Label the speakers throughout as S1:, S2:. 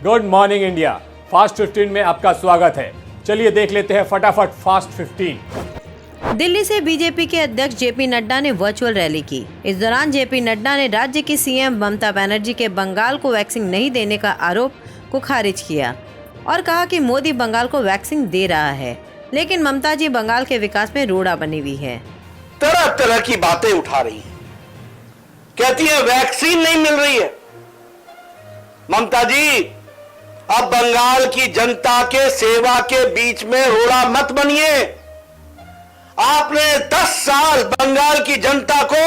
S1: Good morning India. Fast 15 में आपका स्वागत है। चलिए देख लेते हैं फटाफट फास्ट 15।
S2: दिल्ली से बीजेपी के अध्यक्ष जेपी नड्डा ने वर्चुअल रैली की। इस दौरान जेपी नड्डा ने राज्य की सीएम ममता बनर्जी के बंगाल को वैक्सीन नहीं देने का आरोप को खारिज किया और कहा कि मोदी बंगाल को वैक्सीन दे रहा है, लेकिन ममता जी बंगाल के विकास में रोड़ा बनी हुई है।
S3: तरह तरह की बातें उठा रही है, कहती है वैक्सीन नहीं मिल रही है। ममता जी, अब बंगाल की जनता के सेवा के बीच में रोड़ा मत बनिए। आपने 10 साल बंगाल की जनता को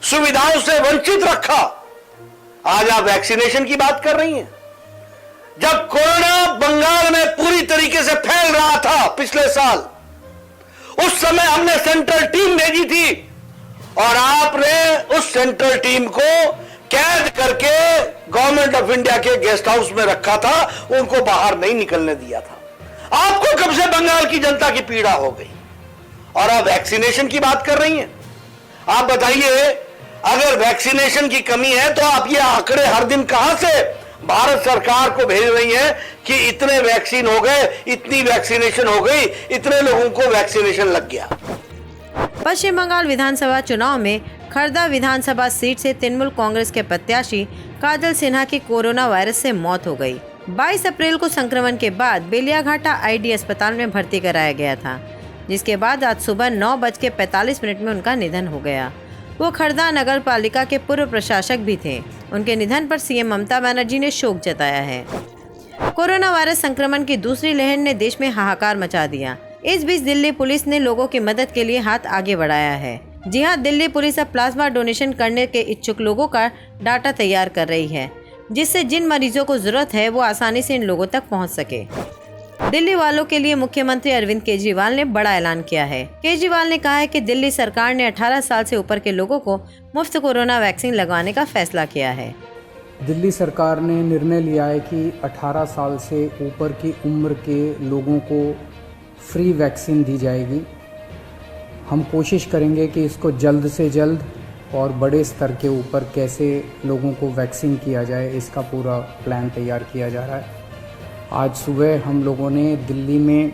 S3: सुविधाओं से वंचित रखा। आज आप वैक्सीनेशन की बात कर रही हैं। जब कोरोना बंगाल में पूरी तरीके से फैल रहा था पिछले साल, उस समय हमने सेंट्रल टीम भेजी थी और आपने उस सेंट्रल टीम को कैद करके गवर्नमेंट ऑफ इंडिया के गेस्ट हाउस में रखा था, उनको बाहर नहीं निकलने दिया था। आपको कब से बंगाल की जनता की पीड़ा हो गई और आप वैक्सीनेशन की बात कर रही हैं। आप बताइए, अगर वैक्सीनेशन की कमी है तो आप ये आंकड़े हर दिन कहां से भारत सरकार को भेज रही हैं कि इतने वैक्सीन हो गए, इतनी वैक्सीनेशन हो गई, इतने लोगों को वैक्सीनेशन लग गया।
S2: पश्चिम बंगाल विधानसभा चुनाव में खरदा विधानसभा सीट से तृणमूल कांग्रेस के प्रत्याशी काजल सिन्हा की कोरोना वायरस से मौत हो गई। 22 अप्रैल को संक्रमण के बाद बेलियाघाटा आईडी अस्पताल में भर्ती कराया गया था, जिसके बाद आज सुबह 9:45 में उनका निधन हो गया। वो खरदा नगर पालिका के पूर्व प्रशासक भी थे। उनके निधन पर सीएम ममता बनर्जी ने शोक जताया है। कोरोना वायरस संक्रमण की दूसरी लहर ने देश में हाहाकार मचा दिया। इस बीच दिल्ली पुलिस ने लोगों की मदद के लिए हाथ आगे बढ़ाया है। जी हां, दिल्ली पुलिस अब प्लाज्मा डोनेशन करने के इच्छुक लोगों का डाटा तैयार कर रही है, जिससे जिन मरीजों को जरूरत है वो आसानी से इन लोगों तक पहुंच सके। दिल्ली वालों के लिए मुख्यमंत्री अरविंद केजरीवाल ने बड़ा ऐलान किया है। केजरीवाल ने कहा है कि दिल्ली सरकार ने 18 साल से ऊपर के लोगों को मुफ्त कोरोना वैक्सीन लगवाने का फैसला किया है।
S4: दिल्ली सरकार ने निर्णय लिया है कि 18 साल से ऊपर की उम्र के लोगों को फ्री वैक्सीन दी जाएगी। हम कोशिश करेंगे कि इसको जल्द से जल्द और बड़े स्तर के ऊपर कैसे लोगों को वैक्सीन किया जाए, इसका पूरा प्लान तैयार किया जा रहा है। आज सुबह हम लोगों ने दिल्ली में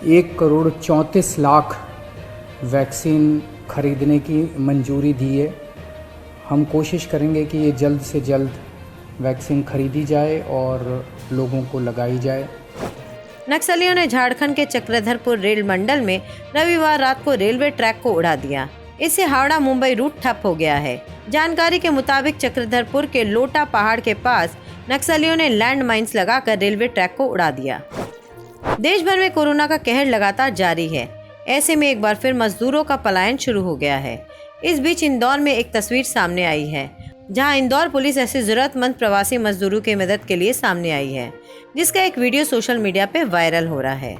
S4: 1,34,00,000 वैक्सीन खरीदने की मंजूरी दी है। हम कोशिश करेंगे कि ये जल्द से जल्द वैक्सीन खरीदी जाए और लोगों को लगाई जाए।
S2: नक्सलियों ने झारखंड के चक्रधरपुर रेल मंडल में रविवार रात को रेलवे ट्रैक को उड़ा दिया। इससे हावड़ा मुंबई रूट ठप हो गया है। जानकारी के मुताबिक चक्रधरपुर के लोटा पहाड़ के पास नक्सलियों ने लैंड माइन्स लगाकर रेलवे ट्रैक को उड़ा दिया। देश भर में कोरोना का कहर लगातार जारी है। ऐसे में एक बार फिर मजदूरों का पलायन शुरू हो गया है। इस बीच इंदौर में एक तस्वीर सामने आई है, जहां इंदौर पुलिस ऐसे जरूरतमंद प्रवासी मजदूरों की मदद के लिए सामने आई है, जिसका एक वीडियो सोशल मीडिया पे वायरल हो रहा है।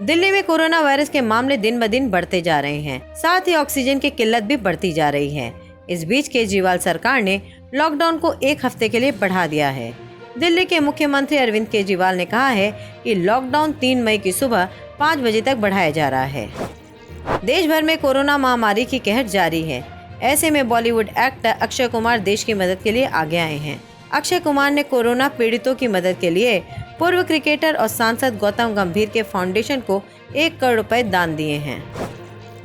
S2: दिल्ली में कोरोना वायरस के मामले दिन ब दिन बढ़ते जा रहे हैं, साथ ही ऑक्सीजन की किल्लत भी बढ़ती जा रही है। इस बीच केजरीवाल सरकार ने लॉकडाउन को 1 हफ्ते के लिए बढ़ा दिया है। दिल्ली के मुख्यमंत्री अरविंद केजरीवाल ने कहा है कि लॉकडाउन 3 मई की सुबह 5 बजे तक बढ़ाया जा रहा है। देश भर में कोरोना महामारी की कहर जारी है। ऐसे में बॉलीवुड एक्टर अक्षय कुमार देश की मदद के लिए आगे आए हैं। अक्षय कुमार ने कोरोना पीड़ितों की मदद के लिए पूर्व क्रिकेटर और सांसद गौतम गंभीर के फाउंडेशन को 1 करोड़ रुपए दान दिए हैं।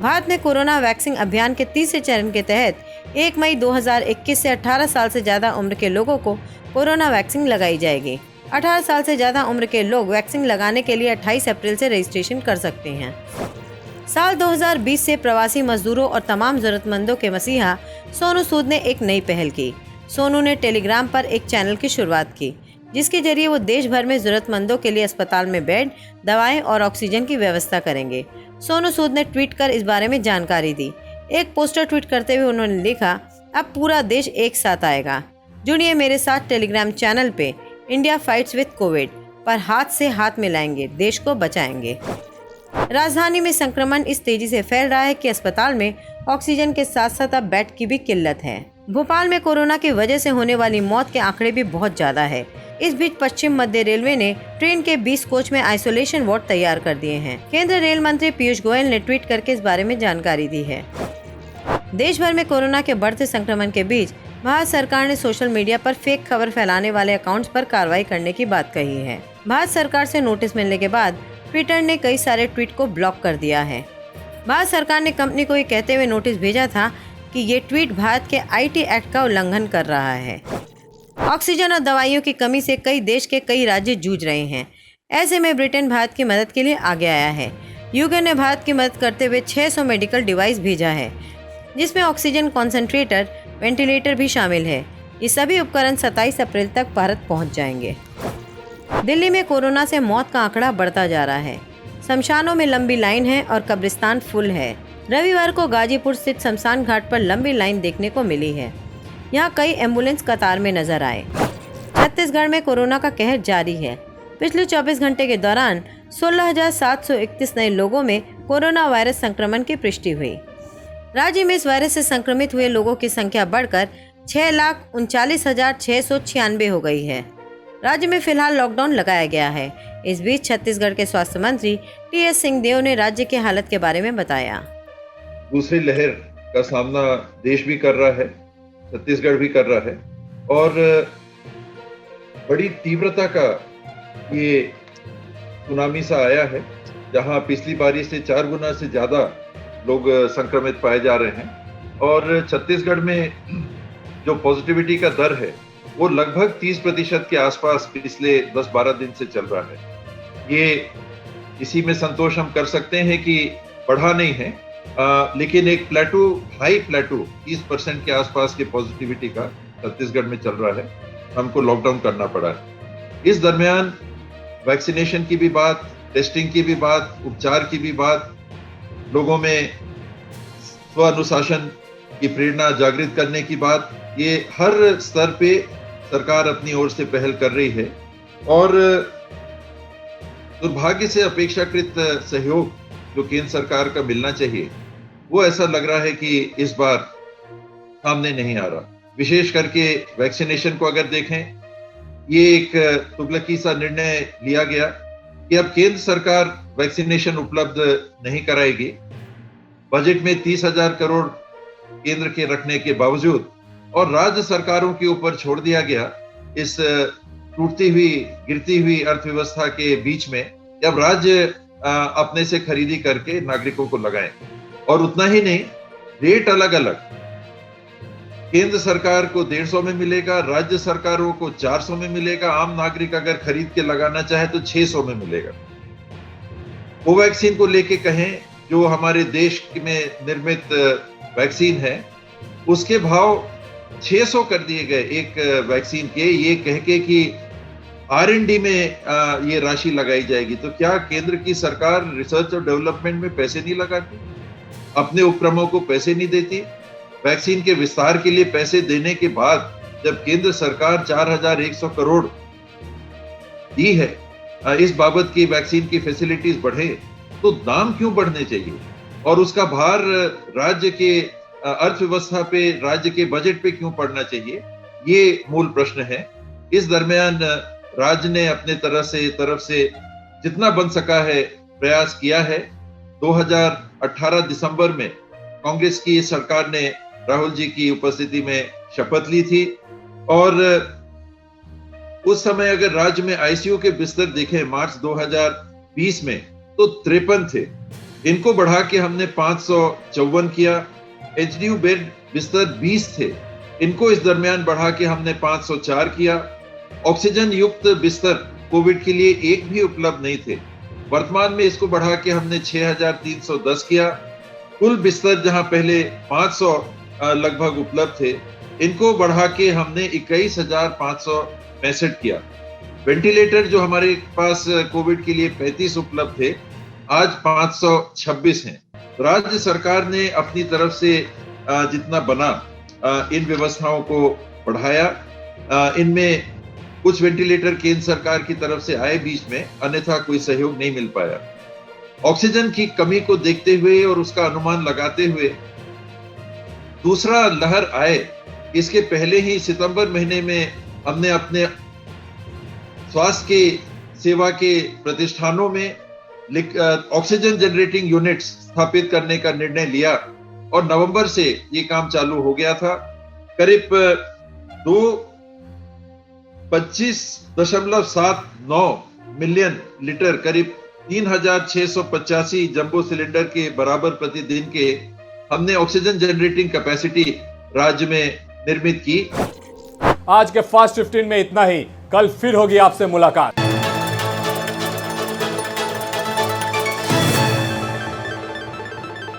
S2: भारत में कोरोना वैक्सीन अभियान के तीसरे चरण के तहत 1 मई 2021 से 18 साल से ज्यादा उम्र के लोगों को कोरोना वैक्सीन लगाई जाएगी। 18 साल से ज्यादा उम्र के लोग वैक्सीन लगाने के लिए 28 अप्रैल से रजिस्ट्रेशन कर सकते हैं। साल 2020 से प्रवासी मजदूरों और तमाम जरूरतमंदों के मसीहा सोनू सूद ने एक नई पहल की। सोनू ने टेलीग्राम पर एक चैनल की शुरुआत की, जिसके जरिए वो देश भर में जरूरतमंदों के लिए अस्पताल में बेड, दवाएं और ऑक्सीजन की व्यवस्था करेंगे। सोनू सूद ने ट्वीट कर इस बारे में जानकारी दी। एक पोस्टर ट्वीट करते हुए उन्होंने लिखा, अब पूरा देश एक साथ आएगा, जुड़िए मेरे साथ टेलीग्राम चैनल पे। इंडिया फाइट्स विद कोविड पर हाथ से हाथ मिलाएंगे, देश को बचाएंगे। राजधानी में संक्रमण इस तेजी से फैल रहा है कि अस्पताल में ऑक्सीजन के साथ साथ अब बेड की भी किल्लत है। भोपाल में कोरोना की वजह से होने वाली मौत के आंकड़े भी बहुत ज्यादा है। इस बीच पश्चिम मध्य रेलवे ने ट्रेन के 20 कोच में आइसोलेशन वार्ड तैयार कर दिए हैं। केंद्रीय रेल मंत्री पीयूष गोयल ने ट्वीट करके इस बारे में जानकारी दी है। देश भर में कोरोना के बढ़ते संक्रमण के बीच भारत सरकार ने सोशल मीडिया पर फेक खबर फैलाने वाले अकाउंट्स पर कार्रवाई करने की बात कही है। भारत सरकार से नोटिस मिलने के बाद ट्विटर ने कई सारे ट्वीट को ब्लॉक कर दिया है। भारत सरकार ने कंपनी को ये कहते हुए नोटिस भेजा था कि ये ट्वीट भारत के IT एक्ट का उल्लंघन कर रहा है। ऑक्सीजन और दवाइयों की कमी से कई देश के कई राज्य जूझ रहे हैं। ऐसे में ब्रिटेन भारत की मदद के लिए आगे आया है। यूके ने भारत की मदद करते हुए 600 मेडिकल डिवाइस भेजा है, जिसमें ऑक्सीजन कॉन्सेंट्रेटर, वेंटिलेटर भी शामिल है। ये सभी उपकरण 27 अप्रैल तक भारत पहुंच जाएंगे। दिल्ली में कोरोना से मौत का आंकड़ा बढ़ता जा रहा है। शमशानों में लंबी लाइन है और कब्रिस्तान फुल है। रविवार को गाजीपुर स्थित शमशान घाट पर लंबी लाइन देखने को मिली है। यहाँ कई एम्बुलेंस कतार में नजर आए। छत्तीसगढ़ में कोरोना का कहर जारी है। पिछले 24 घंटे के दौरान 16,731 नए लोगों में कोरोना वायरस संक्रमण की पुष्टि हुई। राज्य में इस वायरस से संक्रमित हुए लोगों की संख्या बढ़कर 6,39,696 हो गई है। राज्य में फिलहाल लॉकडाउन लगाया गया है। इस बीच छत्तीसगढ़ के स्वास्थ्य मंत्री TS सिंहदेव ने राज्य की हालत के बारे में बताया।
S5: दूसरी लहर का सामना देश भी कर रहा है, छत्तीसगढ़ भी कर रहा है और बड़ी तीव्रता का ये सुनामी सा आया है, जहां पिछली बारी से 4 गुना से ज्यादा लोग संक्रमित पाए जा रहे हैं और छत्तीसगढ़ में जो पॉजिटिविटी का दर है वो लगभग 30% के आसपास पिछले 10-12 दिन से चल रहा है। ये इसी में संतोष हम कर सकते हैं कि बढ़ा नहीं है, लेकिन एक हाई प्लेटू 30% के आसपास के पॉजिटिविटी का छत्तीसगढ़ में चल रहा है। हमको लॉकडाउन करना पड़ा है। इस दरमियान वैक्सीनेशन की भी बात, टेस्टिंग की भी बात, उपचार की भी बात, लोगों में स्व अनुशासन की प्रेरणा जागृत करने की बात, ये हर स्तर पे सरकार अपनी ओर से पहल कर रही है और दुर्भाग्य से अपेक्षाकृत सहयोग जो केंद्र सरकार का मिलना चाहिए वो ऐसा लग रहा है कि इस बार सामने नहीं आ रहा। विशेष करके वैक्सीनेशन को अगर देखें, ये एक तुगलकी सा निर्णय लिया गया कि अब केंद्र सरकार वैक्सीनेशन उपलब्ध नहीं कराएगी। बजट में 30,000 करोड़ केंद्र के रखने के बावजूद और राज्य सरकारों के ऊपर छोड़ दिया गया इस टूटती हुई, गिरती हुई अर्थव्यवस्था के बीच में, जब राज्य अपने से खरीदी करके नागरिकों को लगाएं। और उतना ही नहीं, रेट अलग अलग, केंद्र सरकार को 150 में मिलेगा, राज्य सरकारों को 400 में मिलेगा, आम नागरिक अगर खरीद के लगाना चाहे तो 600 में मिलेगा। कोवैक्सीन को लेके कहें, जो हमारे देश में निर्मित वैक्सीन है, उसके भाव 600 कर दिए गए एक वैक्सीन के, ये कह के कि R&D में ये राशि लगाई जाएगी। तो क्या केंद्र की सरकार रिसर्च और डेवलपमेंट में पैसे नहीं लगाती? अपने उपक्रमों को पैसे नहीं देती? वैक्सीन के विस्तार के लिए पैसे देने के बाद जब केंद्र सरकार 4,100 करोड़ दी है इस बाबत की वैक्सीन की फैसिलिटीज बढ़े, तो दाम क्यों बढ़ने चाहिए और उसका भार राज्य के अर्थव्यवस्था पे, राज्य के बजट पे क्यों पड़ना चाहिए? ये मूल प्रश्न है। इस दरमियान राज्य ने अपने तरफ से जितना बन सका है प्रयास किया है। 2018 दिसंबर में कांग्रेस की सरकार ने राहुल जी की उपस्थिति में शपथ ली थी और उस समय अगर राज्य में आईसीयू के बिस्तर देखें मार्च 2020 में तो 53 थे। इनको बढ़ा के हमने 554 किया। एचडीयू बेड बिस्तर 20 थे, इनको इस दरमियान बढ़ा के हमने 504 किया। ऑक्सीजन युक्त बिस्तर कोविड के लिए एक भी उपलब्ध नहीं थे, वर्तमान में इसको बढ़ा के हमने 6,310 किया। कुल बिस्तर जहां पहले 500 लगभग उपलब्ध थे, इनको बढ़ा के हमने 21,565 किया। वेंटिलेटर जो हमारे पास कोविड के लिए 35 उपलब्ध थे, आज 526 हैं। राज्य सरकार ने अपनी तरफ से जितना बना इन व्यवस्थाओं को बढ़ाया। इनमें कुछ वेंटिलेटर केंद्र सरकार की तरफ से आए बीच में, अन्यथा कोई सहयोग नहीं मिल पाया। ऑक्सीजन की कमी को देखते हुए और उसका अनुमान लगाते हुए दूसरा लहर आए, इसके पहले ही सितंबर महीने में हमने अपने स्वास्थ्य के सेवा के प्रतिष्ठानों में ऑक्सीजन जनरेटिंग यूनिट्स स्थापित करने का निर्णय लिया और नवंबर से ये काम चालू हो गया था। करीब 25.79 मिलियन लीटर करीब 3685 जंबो सिलेंडर के बराबर प्रतिदिन के हमने ऑक्सीजन जनरेटिंग कैपेसिटी राज्य में निर्मित की।
S1: आज के फास्ट 15 में इतना ही। कल फिर होगी आपसे मुलाकात।